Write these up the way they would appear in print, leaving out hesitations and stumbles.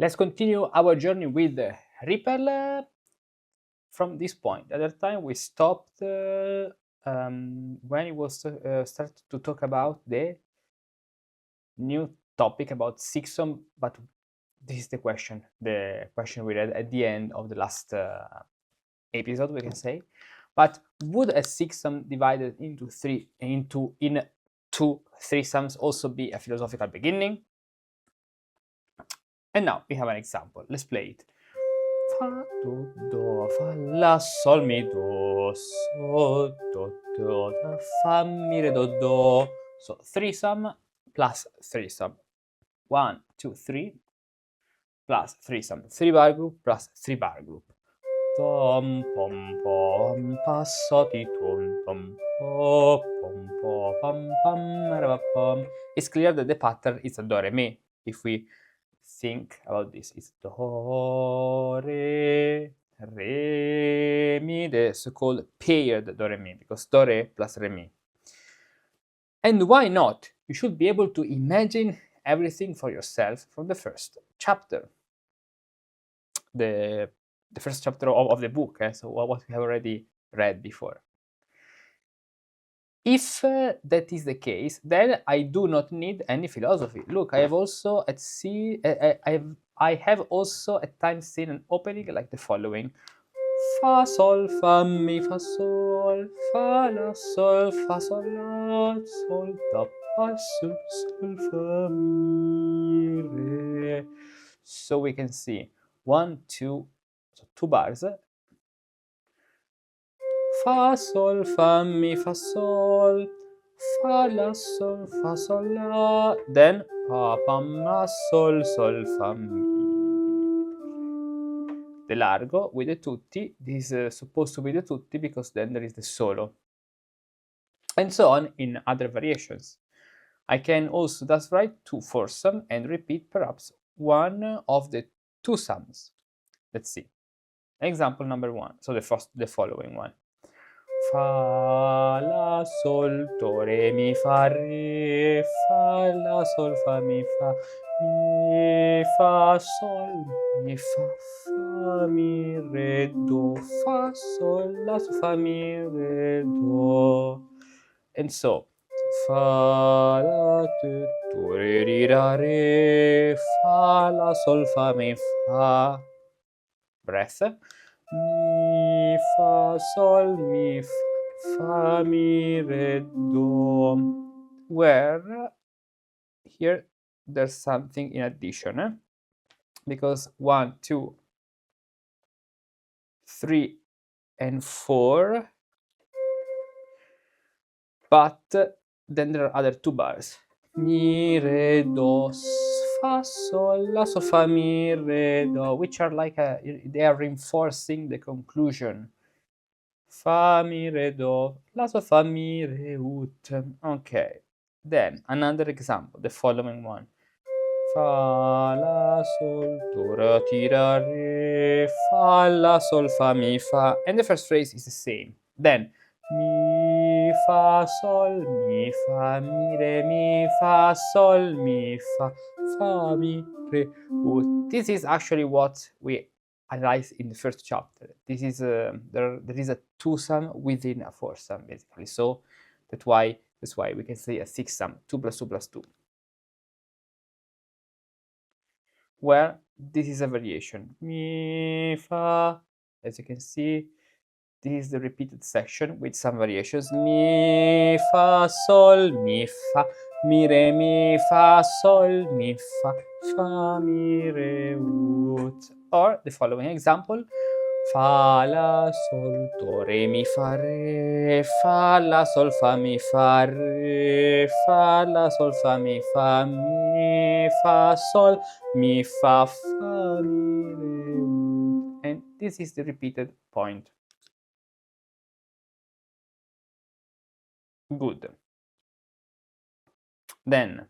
Let's continue our journey with Riepel from this point. At that time, we stopped when it was started to talk about the new topic about sixthom, but this is the question we read at the end of the last episode, we can say. But would a sixthom divided into two threesomes also be a philosophical beginning? And now we have an example. Let's play it. Fa, do, do, fa, la, sol, mi, do, so, do, do, da, fa, mi, re, do, do. So threesome plus threesome. 1, 2, 3 plus threesome. 3-bar group plus 3-bar group. Tom, pom, pom, pa, so, ti, tom, tom, po, pom, po, pam, pam, ra, pam. It's clear that the pattern is a do, re, mi. If we think about this, it's do, re, mi, the so-called paired do, re, mi, because do, re plus re, mi. And why not? You should be able to imagine everything for yourself from the first chapter. The first chapter of the book, so what we have already read before. If that is the case, then I do not need any philosophy. Look, I have also at sea, I have also at times seen an opening like the following: fa sol fa mi fa sol fa la sol fa sol la sol da fa sol sol fa mi re. So we can see 1, 2, so 2 bars. Fa sol fa mi fa sol fa la sol fa sol la, then pa pam la sol sol fa mi. The largo with the tutti. This is supposed to be the tutti because then there is the solo, and so on in other variations. I can also thus write 2 foursome and repeat perhaps one of the 2 sums. Let's see. Example number 1. So the following one. Fa la sol do re mi fa re fa la sol fa mi fa sol mi fa mi re do fa sol la sol fa mi re do, and so fa la do re ri ra re fa la sol fa mi fa, breath, mi fa sol mi fa mi re do, where here there's something in addition, because 1, 2, 3 and 4, but then there are other 2 bars, mi re do fa sol la sol fa mi re do, which are like they are reinforcing the conclusion. Fa mi re do la sol fa mi re ut. Okay, then another example, the following one. Fa la sol do ra ti ra re fa la sol fa mi fa, and the first phrase is the same. Then mi fa sol mi fa mi re mi fa sol mi fa mi re ut. This is actually what we analyzed in the first chapter. This is there is a 2-sum within a 4-sum basically. So that's why we can say a 6-sum, 2 plus 2 plus 2. Where this is a variation. Mi fa, as you can see, this is the repeated section with some variations. Mi fa sol mi fa mi re mi fa sol mi fa mi re ut. Or the following example: fa la sol do re mi fa re fa la sol fa mi fa re fa la sol fa mi fa sol mi fa mi re ut. And this is the repeated point. Good. Then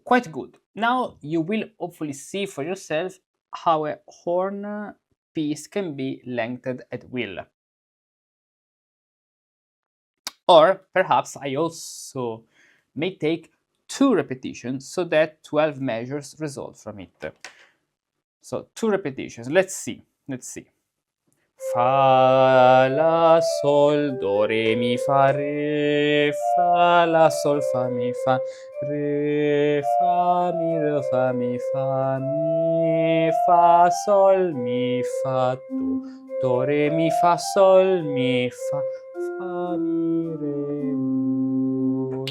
quite good. Now you will hopefully see for yourself how a horn piece can be lengthened at will. Or perhaps I also may take 2 repetitions so that 12 measures result from it. So 2 repetitions. Let's see. Let's see. Fa, la, sol, do, re, mi, fa, re, fa, la, sol, fa, mi, fa, re, fa, mi, re, fa, mi, fa, sol, mi, fa, do, re, mi, fa, sol, mi, fa, mi, re, mi.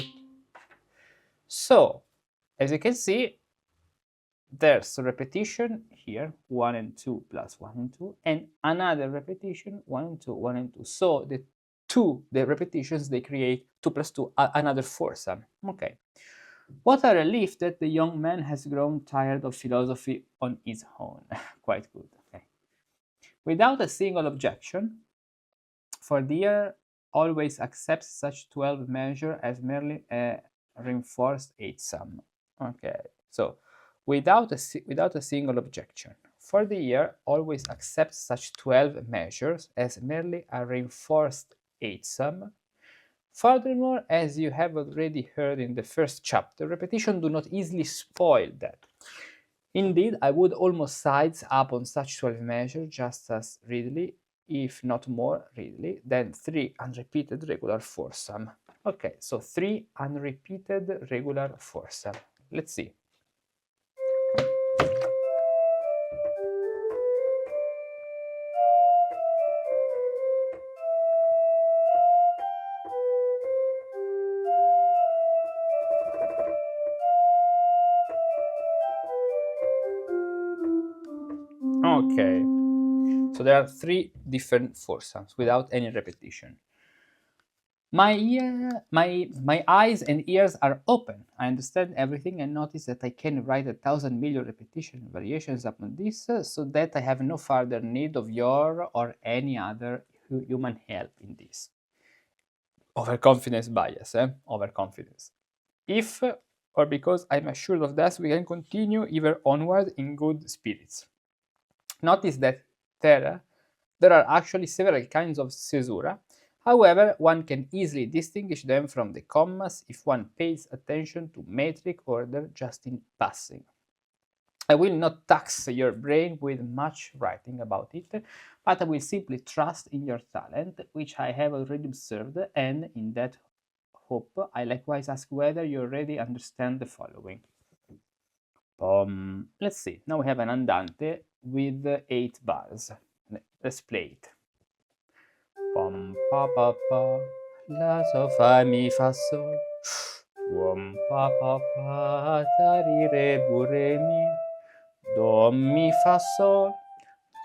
So, as you can see, there's a repetition here, 1 and 2 plus 1 and 2, and another repetition, 1 and 2, 1 and 2. So the repetitions, they create 2 plus 2, another foursome. Okay. What a relief that the young man has grown tired of philosophy on his own. Quite good. Okay. Without a single objection, for the ear always accepts such 12 measure as merely a reinforced 8 sum. Okay, so without a single objection, for the ear always accepts such 12 measures as merely a reinforced 8 sum. Furthermore, as you have already heard in the first chapter, repetition do not easily spoil that. Indeed, I would almost size up on such 12 measures just as readily, if not more readily, than 3 unrepeated regular foursome. Okay, so 3 unrepeated regular foursome. Let's see. Okay, so there are 3 different foursomes without any repetition. My eyes and ears are open. I understand everything and notice that I can write 1,000 million repetition variations upon this, so that I have no further need of your or any other human help in this. Overconfidence bias, overconfidence. If, or because I'm assured of that, we can continue even onward in good spirits. Notice that there are actually several kinds of caesura. However, one can easily distinguish them from the commas if one pays attention to metric order just in passing. I will not tax your brain with much writing about it, but I will simply trust in your talent, which I have already observed, and in that hope, I likewise ask whether you already understand the following. Let's see, now we have an andante with 8 bars. Let's play it. Pom pa pa pa, la so fa mi fa sol. Pa pa pa, da ri re bu re mi. Do mi fa sol,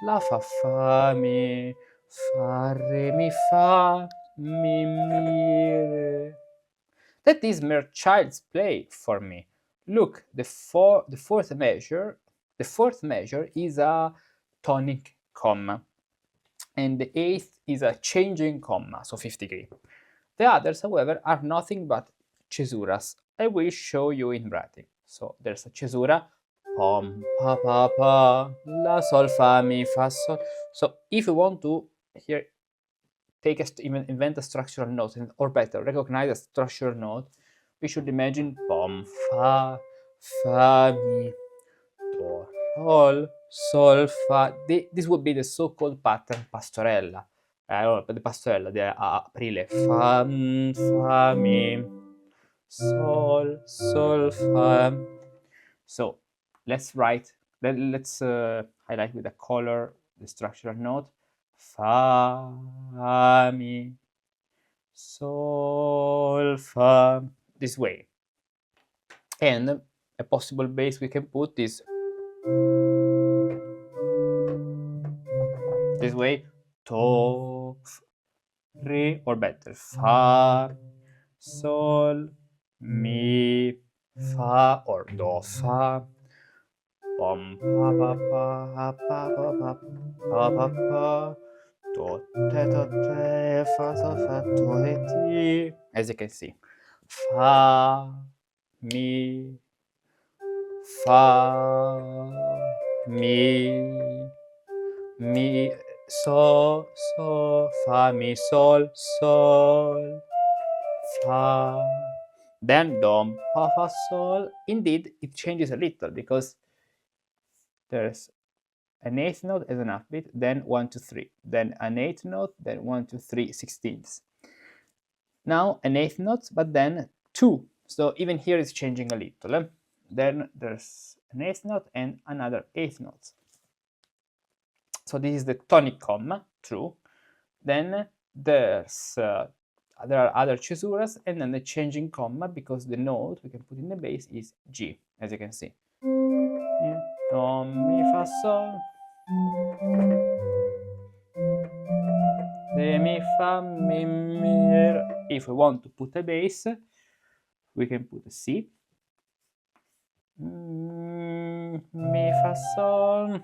la fa mi, fa re mi fa mi re. That is mere child's play for me. Look, the fourth measure is a tonic comma, and the 8th is a changing comma, so 50 degree. The others, however, are nothing but cesuras. I will show you in writing. So there's a cesura, pom pa pa pa, la sol fa mi fa sol. So if you want to here even invent a structural note, or better, recognize a structural note, we should imagine pom fa mi do sol fa. This would be the so-called pattern pastorella. The pastorella, the aprile. Fa mi sol fa. So let's write. Let's highlight with a color the structural note. Fa mi sol fa, this way. And a possible bass we can put is this way, to, re, or better, fa, sol, mi, fa, or do, fa, pom, pa, pa, pa, pa, pa, pa, pa, pa, pa, do, te, fa, sol, fa, do, re, ti. As you can see, fa, mi, fa, mi, so, fa, mi, sol, sol, fa, then do, fa, sol. Indeed, it changes a little because there's an eighth note as an upbeat, then 1, 2, 3, then an eighth note, then 1, 2, 3, 16ths. Now an eighth note, but then 2. So even here it's changing a little. Then there's an eighth note and another eighth note. So this is the tonic comma, true. Then there are other Caesuras, and then the changing comma, because the note we can put in the bass is G, as you can see. Do, mi, fa, sol. Re, mi, fa, mi, re. If we want to put a bass, we can put a C. Mi, fa, sol.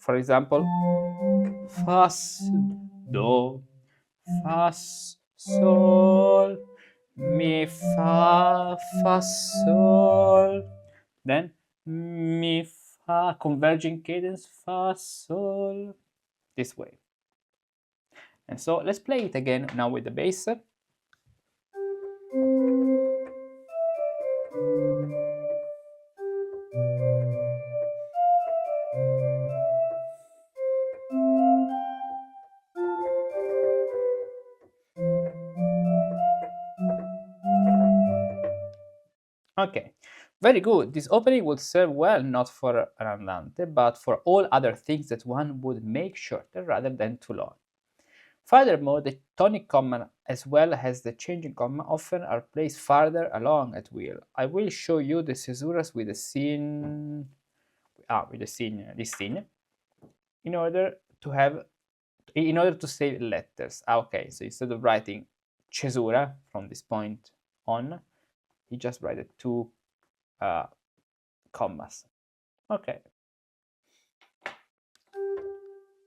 For example, fa, do, fa, sol, mi, fa, fa, sol. Then mi, fa, converging cadence, fa, sol, this way. And so let's play it again now with the bass. Okay, very good. This opening would serve well not for an andante, but for all other things that one would make shorter rather than too long. Furthermore, the tonic comma as well as the changing comma often are placed farther along at will. I will show you the Caesuras with the scene, this scene, in order to save letters. Okay, so instead of writing Caesura from this point on, you just write the 2 commas. Okay.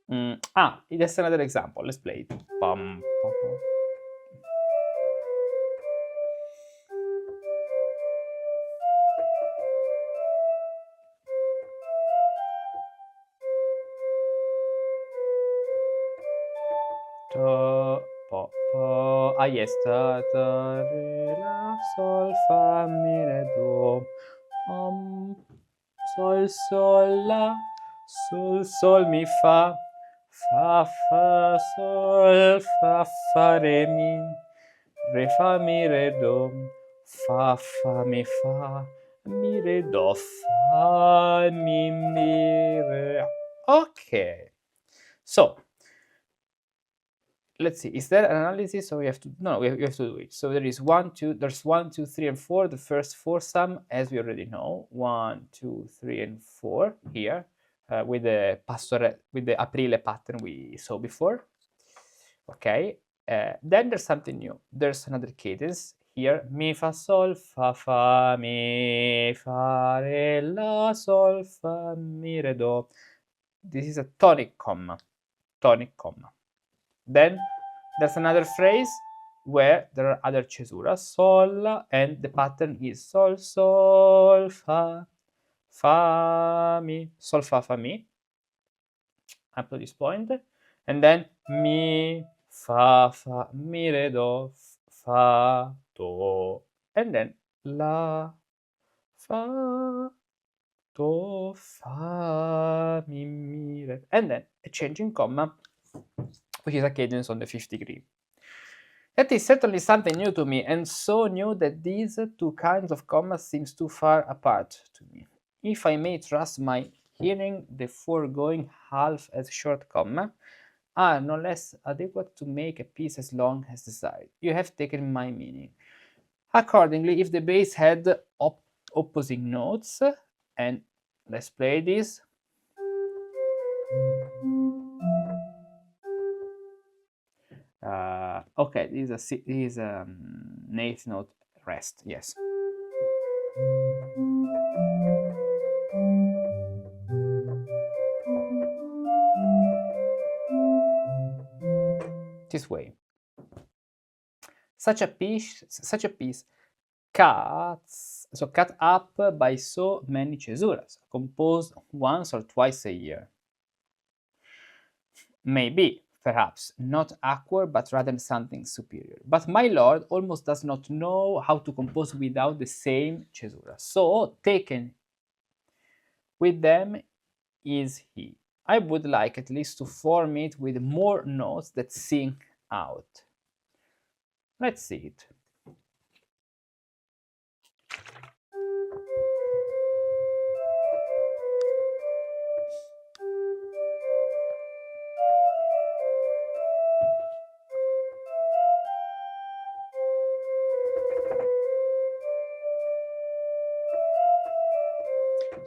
That's another example. Let's play it. Bum, bum, bum. Do, po, po. Yes. Da, da, re, la, sol, fa, mi, re, do. Sol, sol, la, sol, mi, fa, sol, fa, re, mi, re, do, fa, mi, re, do, fa, mi, re. Okay, so let's see. Is there an analysis? So we have to we have to do it. So there's 1, 2, 3, and 4. The first 4 sum, as we already know, 1, 2, 3, and 4 here with the Aprile pattern we saw before. Okay. Then there's something new. There's another cadence here. Mi, fa, sol, fa, mi, fa, re, la, sol, fa, mi, re, do. This is a tonic comma. Tonic comma. Then there's another phrase where there are other Caesuras, sol, and the pattern is sol, sol, fa, mi, sol, fa, mi, up to this point, and then mi, fa, mi, re, do, fa, do, and then la, fa, do, fa, mi, re, and then a changing comma, which is a cadence on the 5th degree. That is certainly something new to me, and so new that these 2 kinds of commas seems too far apart to me. If I may trust my hearing, the foregoing half as short comma are no less adequate to make a piece as long as desired. You have taken my meaning. Accordingly, if the bass had opposing notes, and let's play this. Okay, this is an 8th note rest, yes. This way. Such a piece cut up by so many Caesuras, composed once or twice a year. Maybe, perhaps not awkward, but rather something superior. But my lord almost does not know how to compose without the same Caesura. So taken with them is he. I would like at least to form it with more notes that sing out. Let's see it.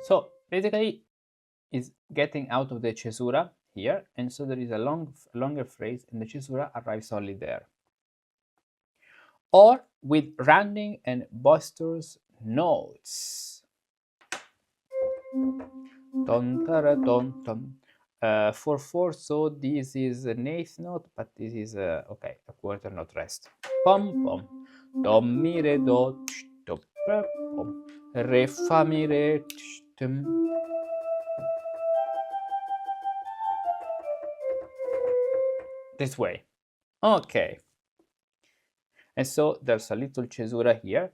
So basically, is getting out of the Caesura here, and so there is a longer phrase, and the Caesura arrives only there. Or with rounding and boisterous notes. Ton, tara, ton, ton. 4/4, so this is an eighth note, but this is okay, a quarter note rest. Pom pom, do mi re do, do pre pom, re fa mi re, tum. This way. Okay. And so there's a little Caesura here.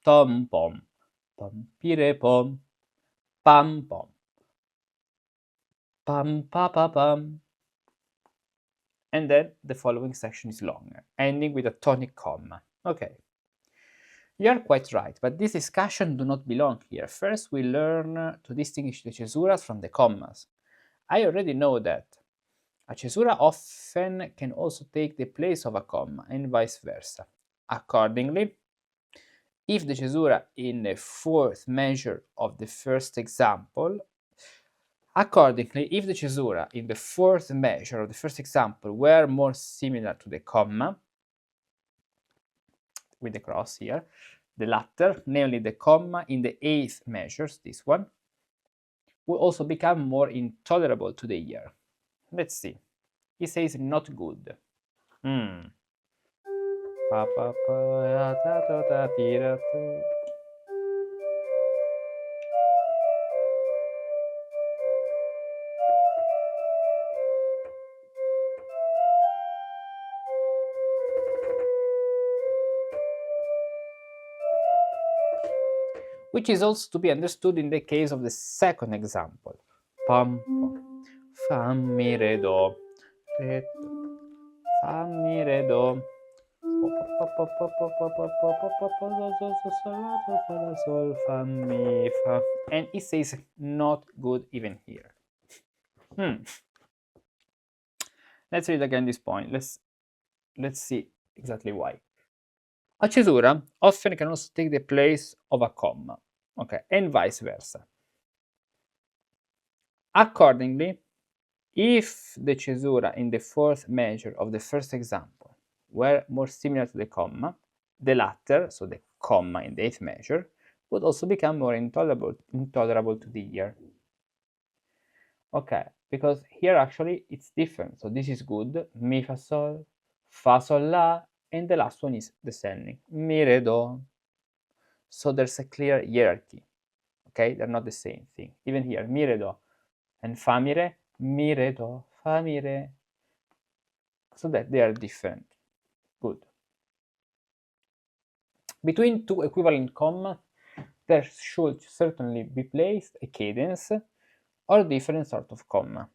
Tom pom, pom pire pom, pam pom, pam pa pa pam. And then the following section is longer, ending with a tonic comma. Okay. You are quite right, but this discussion do not belong here. First, we learn to distinguish the Caesuras from the commas. I already know that. A Caesura often can also take the place of a comma, and vice versa. Accordingly, if the Caesura in the fourth measure of the first example, if the Caesura in the fourth measure of the first example were more similar to the comma, with the cross here, the latter, namely the comma in the eighth measures, this one, will also become more intolerable to the ear. Let's see. He says not good. Pa, pa, pa, ya, ta, ta, ta, ti, ra, tu. Which is also to be understood in the case of the second example. Pam, pam, fa, mi, re, do, re, do, fa, mi, re, do. And it says not good even here. Let's read again this point. Let's see exactly why. A Caesura often can also take the place of a comma, okay, and vice versa. Accordingly, if the Caesura in the fourth measure of the first example were more similar to the comma, the latter, so the comma in the eighth measure, would also become more intolerable to the ear. Okay, because here actually it's different. So this is good, mi fa sol la, and the last one is descending, mi re do. So there's a clear hierarchy. Okay, they're not the same thing. Even here, mi re do and fa mi re do, fa mi re. So that they are different. Good. Between two equivalent commas, there should certainly be placed a cadence or different sort of comma.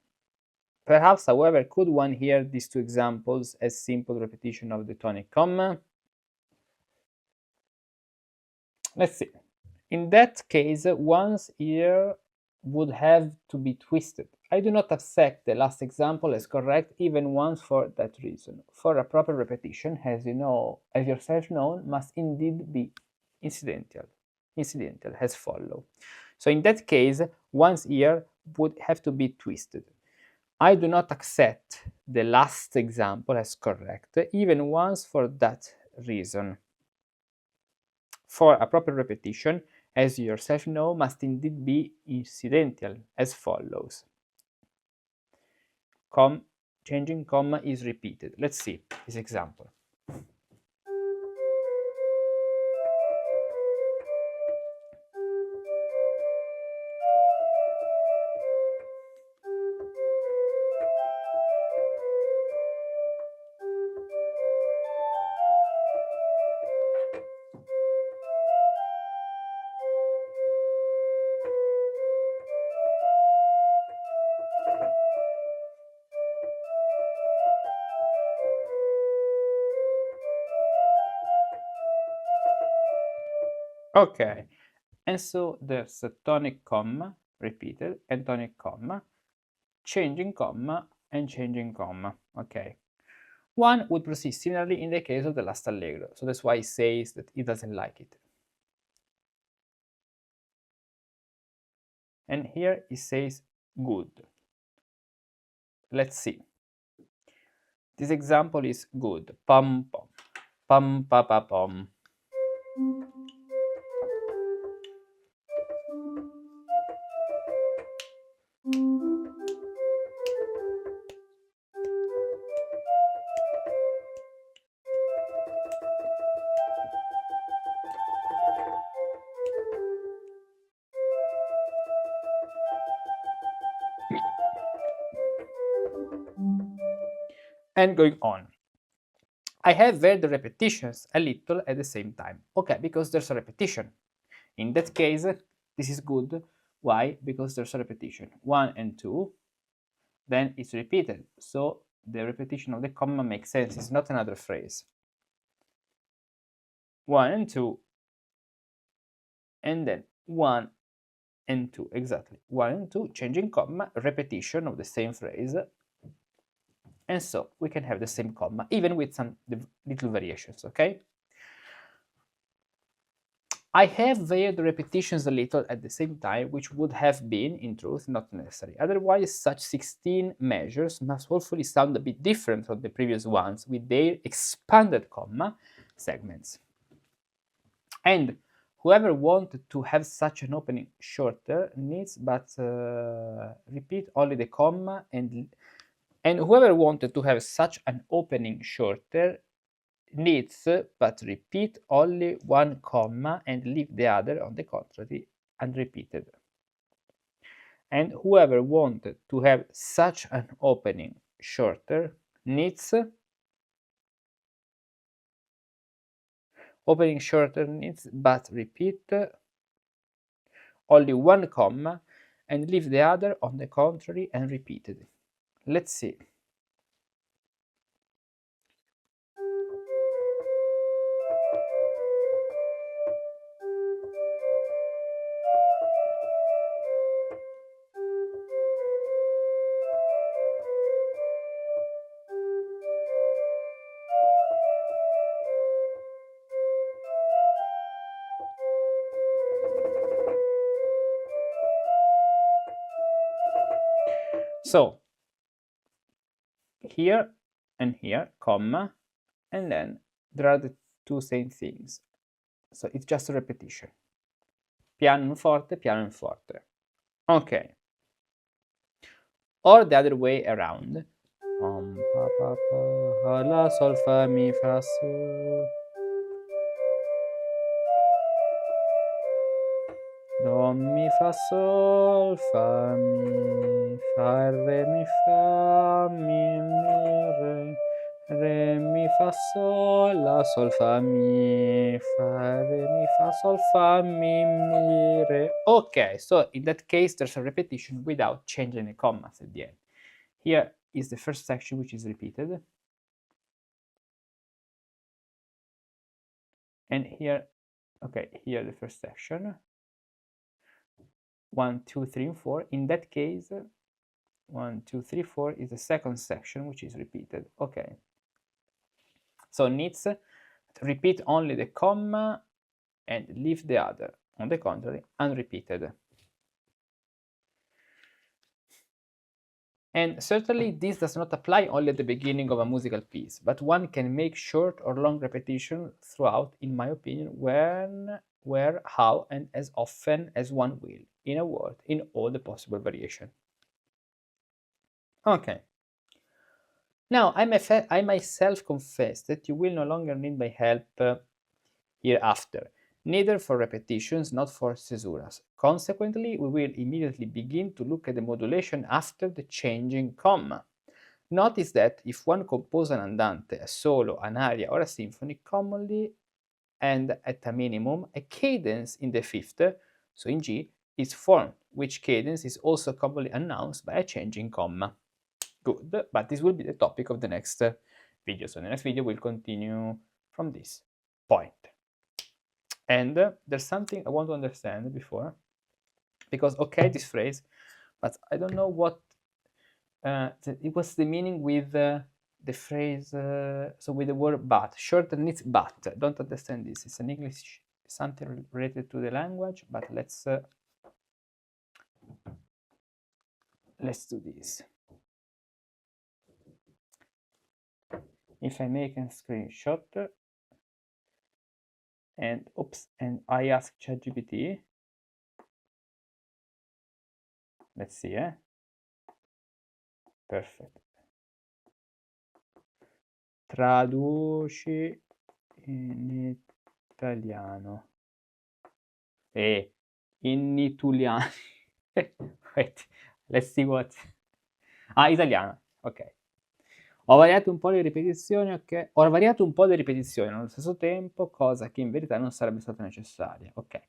Perhaps, however, could one hear these two examples as simple repetition of the tonic comma? Let's see. In that case, one's ear would have to be twisted. I do not accept the last example as correct even once for that reason. For a proper repetition, as yourself know, must indeed be incidental as follows. So in that case, one's ear would have to be twisted. I do not accept the last example as correct, even once for that reason. For a proper repetition, as you yourself know, must indeed be incidental, as follows. Changing comma is repeated. Let's see this example. Okay, and so there's a tonic comma, repeated, and tonic comma, changing comma, and changing comma. Okay. One would proceed similarly in the case of the last allegro, so that's why he says that he doesn't like it. And here he says good. Let's see. This example is good. Pam pam. Pam pa pa pam. And going on. I have heard the repetitions a little at the same time. Okay, because there's a repetition. In that case, this is good. Why? Because there's a repetition. 1 and 2, then it's repeated. So the repetition of the comma makes sense. It's not another phrase. 1 and 2, and then 1 and 2, exactly. 1 and 2, changing comma, repetition of the same phrase. And so we can have the same comma, even with some little variations, okay? I have varied the repetitions a little at the same time, which would have been, in truth, not necessary. Otherwise, such 16 measures must hopefully sound a bit different from the previous ones, with their expanded comma segments. And whoever wanted to have such an opening shorter needs but repeat only the comma, and whoever wanted to have such an opening shorter needs but repeat only one comma and leave the other, on the contrary, unrepeated. And whoever wanted to have such an opening shorter needs but repeat only one comma and leave the other, on the contrary, unrepeated. Let's see. So, here and here, comma, and then there are the two same things. So it's just a repetition. Piano and forte, piano and forte. Okay. Or the other way around. Pa, pa, pa, la, sol, fa, mi, fa, sol. Do, mi, fa, sol, fa, mi, fa, re, mi, fa, mi, re, mi, fa, sol, la, sol, fa, mi, fa, re, mi, fa, sol, fa, mi, re. Okay, so in that case, there's a repetition without changing the commas at the end. Here is the first section, which is repeated. And here, okay, here the first section. 1, 2, 3, and 4. In that case, 1, 2, 3, 4 is the second section, which is repeated. Okay. So needs to repeat only the comma and leave the other. On the contrary, unrepeated. And certainly this does not apply only at the beginning of a musical piece, but one can make short or long repetition throughout, in my opinion, when, where, how, and as often as one will, in a word, in all the possible variation. Okay. Now, I myself confess that you will no longer need my help hereafter, neither for repetitions nor for caesuras. Consequently, we will immediately begin to look at the modulation after the changing comma. Notice that if one composes an andante, a solo, an aria, or a symphony, commonly and at a minimum, a cadence in the fifth, so in G, is formed, which cadence is also commonly announced by a changing comma. Good, but this will be the topic of the next video. So in the next video, we'll continue from this point. And there's something I want to understand before, because okay, this phrase, but I don't know what it was the meaning with the phrase, so with the word but. Short needs but. Don't understand this. It's an English, something related to the language, but let's do this. If I make a screenshot and oops, and I ask ChatGPT, let's see, perfect. Traduci in italiano. In italiano. Wait, let's see what. Italiano, ok. Ho variato un po' le ripetizioni, ok. Ho variato un po' le ripetizioni allo stesso tempo, cosa che in verità non sarebbe stata necessaria, ok.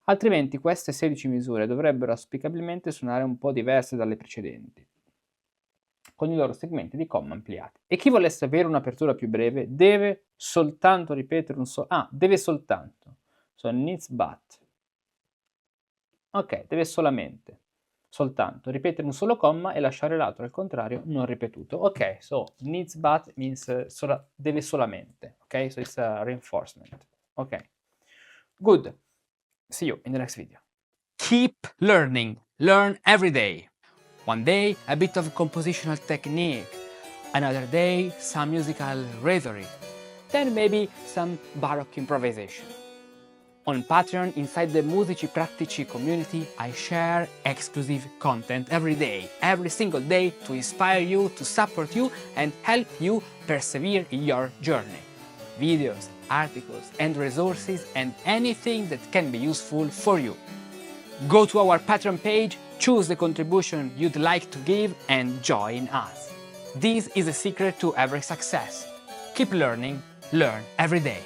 Altrimenti queste 16 misure dovrebbero auspicabilmente suonare un po' diverse dalle precedenti, con i loro segmenti di comma ampliati. E chi volesse avere un'apertura più breve deve soltanto ripetere un deve soltanto. So needs but. Ok, deve soltanto ripetere un solo comma e lasciare l'altro al contrario non ripetuto. Ok, so needs but means deve solamente. Ok, so it's a reinforcement. Ok, good. See you in the next video. Keep learning. Learn every day. One day, a bit of compositional technique. Another day, some musical rhetoric. Then maybe some Baroque improvisation. On Patreon, inside the Musici Practici community, I share exclusive content every day, every single day, to inspire you, to support you, and help you persevere in your journey. Videos, articles, and resources, and anything that can be useful for you. Go to our Patreon page, choose the contribution you'd like to give, and join us. This is the secret to every success. Keep learning, learn every day.